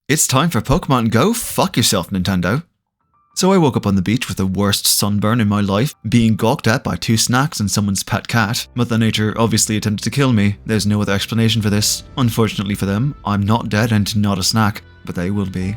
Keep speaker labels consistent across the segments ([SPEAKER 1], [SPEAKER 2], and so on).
[SPEAKER 1] It's time for Pokemon Go. Fuck yourself, Nintendo. So I woke up on the beach with the worst sunburn in my life, being gawked at by 2 snacks and someone's pet cat. Mother Nature obviously attempted to kill me. There's no other explanation for this. Unfortunately for them, I'm not dead and not a snack, but they will be.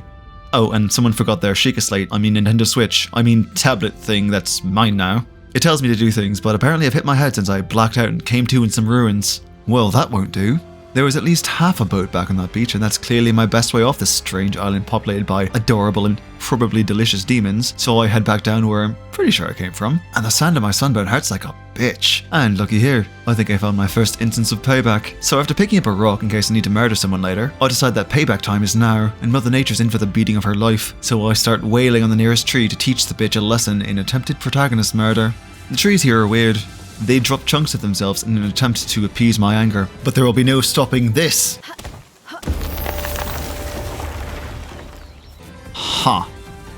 [SPEAKER 1] Oh, and someone forgot their Sheikah Slate, Nintendo Switch, tablet thing that's mine now. It tells me to do things, but apparently I've hit my head since I blacked out and came to in some ruins. Well, that won't do. There was at least half a boat back on that beach, and that's clearly my best way off this strange island populated by adorable and probably delicious demons, so I head back down where I'm pretty sure I came from. And the sand on my sunburn hurts like a bitch. And looky here, I think I found my first instance of payback. So after picking up a rock in case I need to murder someone later, I decide that payback time is now, and Mother Nature's in for the beating of her life, so I start wailing on the nearest tree to teach the bitch a lesson in attempted protagonist murder. The trees here are weird. They drop chunks of themselves in an attempt to appease my anger, but there will be no stopping this. Huh.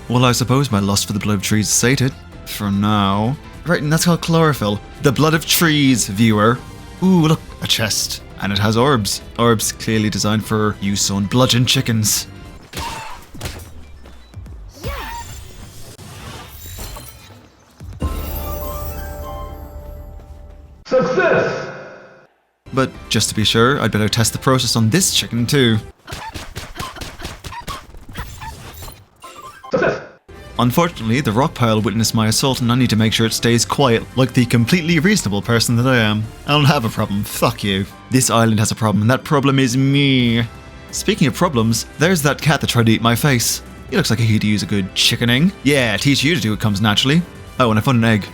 [SPEAKER 1] Well, I suppose my lust for the blood of trees is sated. For now. Right, and that's called chlorophyll. The blood of trees, viewer. Ooh, look, a chest. And it has orbs. Orbs clearly designed for use on bludgeon chickens.
[SPEAKER 2] Success!
[SPEAKER 1] But just to be sure, I'd better test the process on this chicken too.
[SPEAKER 2] Success!
[SPEAKER 1] Unfortunately, the rock pile witnessed my assault and I need to make sure it stays quiet, like the completely reasonable person that I am. I don't have a problem, fuck you. This island has a problem, and that problem is me. Speaking of problems, there's that cat that tried to eat my face. He looks like he could use a good chickening. Yeah, teach you to do it comes naturally. Oh, and I found an egg.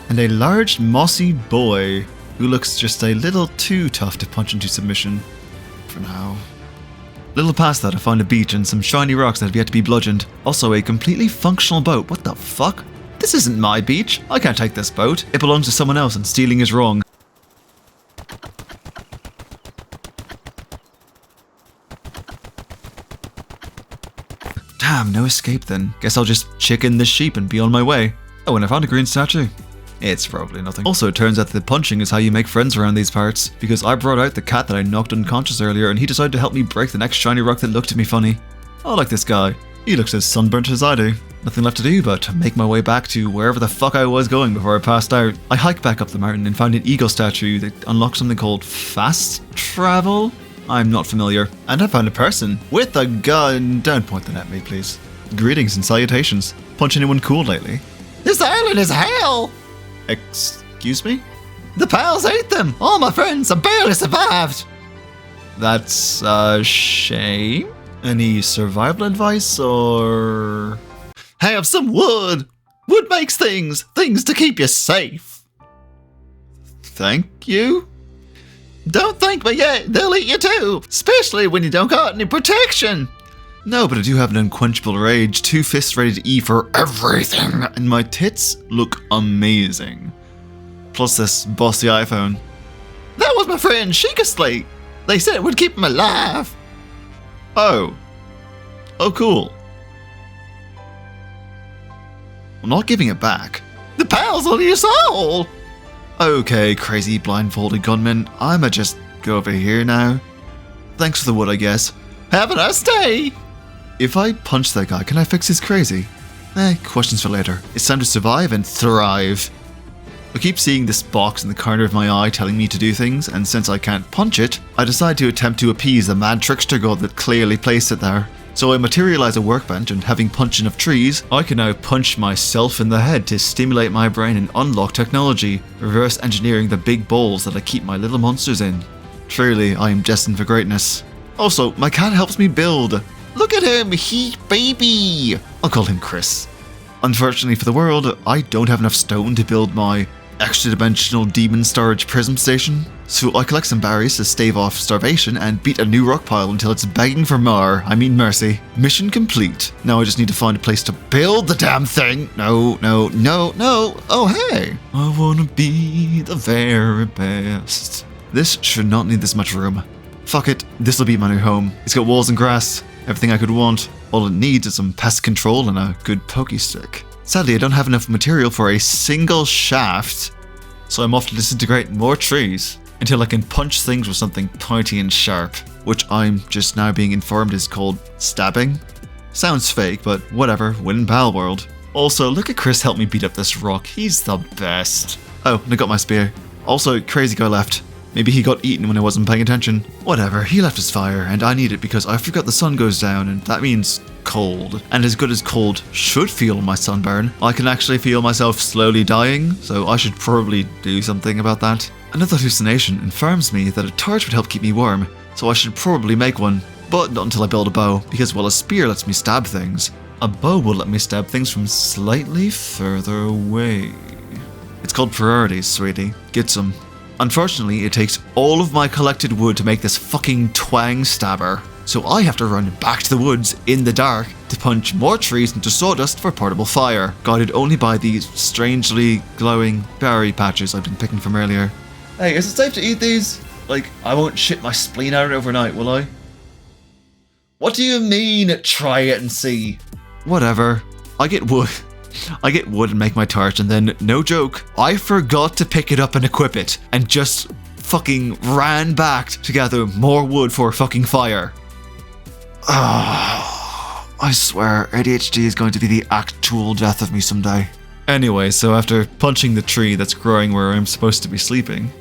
[SPEAKER 1] And a large, mossy boy who looks just a little too tough to punch into submission. For now. A little past that, I found a beach and some shiny rocks that have yet to be bludgeoned. Also, a completely functional boat. What the fuck? This isn't my beach. I can't take this boat. It belongs to someone else and stealing is wrong. Damn, no escape then. Guess I'll just chicken this sheep and be on my way. Oh, and I found a green statue. It's probably nothing. Also, it turns out that punching is how you make friends around these parts, because I brought out the cat that I knocked unconscious earlier and he decided to help me break the next shiny rock that looked at me funny. I like this guy. He looks as sunburnt as I do. Nothing left to do but make my way back to wherever the fuck I was going before I passed out. I hiked back up the mountain and found an eagle statue that unlocked something called fast travel? I'm not familiar. And I found a person with a gun. Don't point that at me, please. Greetings and salutations. Punch anyone cool lately? This island is hell! Excuse me? The pals ate them! All my friends have barely survived! That's a shame. Any survival advice or... Have some wood! Wood makes things to keep you safe. Thank you? Don't thank me yet, they'll eat you too! Especially when you don't got any protection! No, but I do have an unquenchable rage, 2 fists ready to eat for everything, and my tits look amazing. Plus this bossy iPhone. That was my friend Sheikah Slate. They said it would keep him alive. Oh. Oh, cool. I'm not giving it back. The pals on your soul! Okay, crazy blindfolded gunman, I'ma just go over here now. Thanks for the wood, I guess. Have a nice day! If I punch that guy, can I fix his crazy? Questions for later. It's time to survive and thrive. I keep seeing this box in the corner of my eye telling me to do things, and since I can't punch it, I decide to attempt to appease the mad trickster god that clearly placed it there. So I materialize a workbench, and having punched enough trees, I can now punch myself in the head to stimulate my brain and unlock technology, reverse engineering the big balls that I keep my little monsters in. Truly, I am destined for greatness. Also, my cat helps me build. Look at him, he baby! I'll call him Chris. Unfortunately for the world, I don't have enough stone to build my extra-dimensional demon storage prism station, so I collect some berries to stave off starvation and beat a new rock pile until it's begging for mercy. Mission complete. Now I just need to find a place to build the damn thing. No. Oh hey. I wanna be the very best. This should not need this much room. Fuck it, this'll be my new home. It's got walls and grass. Everything I could want. All it needs is some pest control and a good pokey stick. Sadly, I don't have enough material for a single shaft, so I'm off to disintegrate more trees until I can punch things with something pointy and sharp. which I'm just now being informed is called stabbing. Sounds fake, but whatever, win in Palworld. Also, look at Chris help me beat up this rock, he's the best. Oh, and I got my spear. Also, crazy guy left. Maybe he got eaten when I wasn't paying attention. Whatever, he left his fire, and I need it because I forgot the sun goes down, and that means cold. And as good as cold should feel my sunburn, I can actually feel myself slowly dying, so I should probably do something about that. Another hallucination informs me that a torch would help keep me warm, so I should probably make one. But not until I build a bow, because while a spear lets me stab things, a bow will let me stab things from slightly further away. It's called priorities, sweetie. Get some. Unfortunately, it takes all of my collected wood to make this fucking twang stabber, so I have to run back to the woods in the dark to punch more trees into sawdust for portable fire, guided only by these strangely glowing berry patches I've been picking from earlier. Hey, is it safe to eat these? Like, I won't shit my spleen out overnight, will I? What do you mean, try it and see? Whatever. I get wood and make my torch, and then, no joke, I forgot to pick it up and equip it, and just fucking ran back to gather more wood for fucking fire. I swear, ADHD is going to be the actual death of me someday. Anyway, so after punching the tree that's growing where I'm supposed to be sleeping,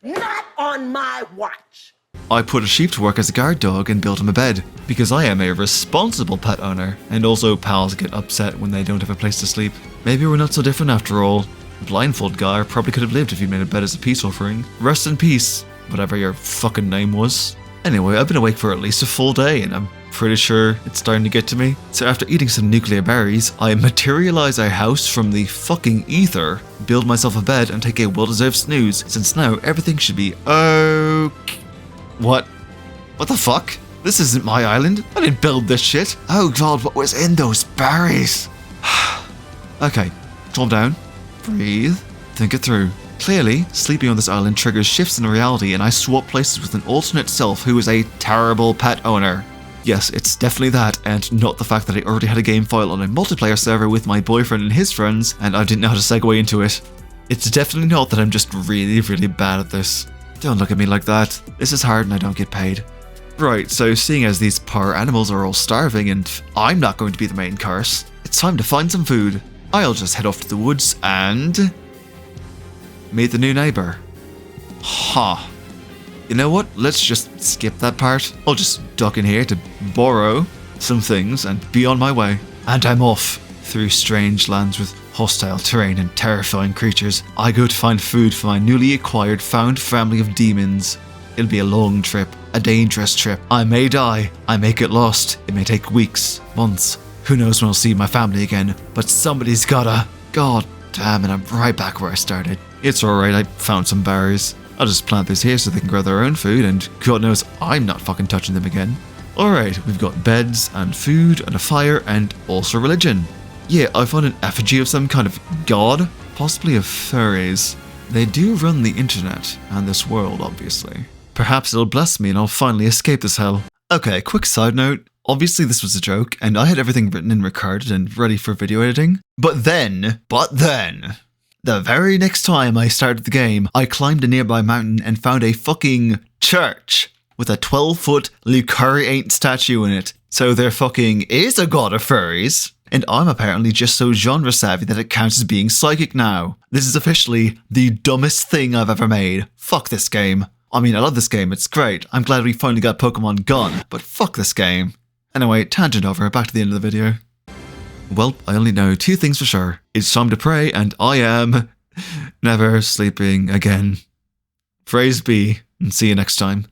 [SPEAKER 3] not on my watch,
[SPEAKER 1] I put a sheep to work as a guard dog and built him a bed, because I am a responsible pet owner, and also pals get upset when they don't have a place to sleep. Maybe we're not so different after all. Blindfold guy probably could have lived if he'd made a bed as a peace offering. Rest in peace, whatever your fucking name was. Anyway, I've been awake for at least a full day, and I'm pretty sure it's starting to get to me. So after eating some nuclear berries, I materialize a house from the fucking ether, build myself a bed, and take a well-deserved snooze, since now everything should be okay. What? What the fuck? This isn't my island. I didn't build this shit. Oh god, what was in those berries? Okay, calm down. Breathe. Think it through. Clearly, sleeping on this island triggers shifts in reality, and I swap places with an alternate self who is a terrible pet owner. Yes, it's definitely that, and not the fact that I already had a game file on a multiplayer server with my boyfriend and his friends, and I didn't know how to segue into it. It's definitely not that I'm just really, really bad at this. Don't look at me like that. This is hard and I don't get paid. Right, so seeing as these poor animals are all starving and I'm not going to be the main course, it's time to find some food. I'll just head off to the woods and meet the new neighbor. Ha. You know what? Let's just skip that part. I'll just duck in here to borrow some things and be on my way. And I'm off through strange lands with hostile terrain and terrifying creatures. I go to find food for my newly acquired found family of demons. It'll be a long trip, a dangerous trip. I may die, I may get lost. It may take weeks, months. Who knows when I'll see my family again, but somebody's gotta. God damn it, I'm right back where I started. It's alright, I found some berries. I'll just plant these here so they can grow their own food, and God knows I'm not fucking touching them again. Alright, we've got beds and food and a fire and also religion. Yeah, I found an effigy of some kind of god, possibly of furries. They do run the internet, and this world, obviously. Perhaps it'll bless me and I'll finally escape this hell. Okay, quick side note. Obviously this was a joke, and I had everything written and recorded and ready for video editing. But then, the very next time I started the game, I climbed a nearby mountain and found a fucking church with a 12-foot luxuriant statue in it. So there fucking is a god of furries. And I'm apparently just so genre savvy that it counts as being psychic now. This is officially the dumbest thing I've ever made. Fuck this game. I mean, I love this game, it's great. I'm glad we finally got Pokemon Gun, but fuck this game. Anyway, tangent over, back to the end of the video. Well, I only know two things for sure. It's time to pray, and I am never sleeping again. Praise be, and see you next time.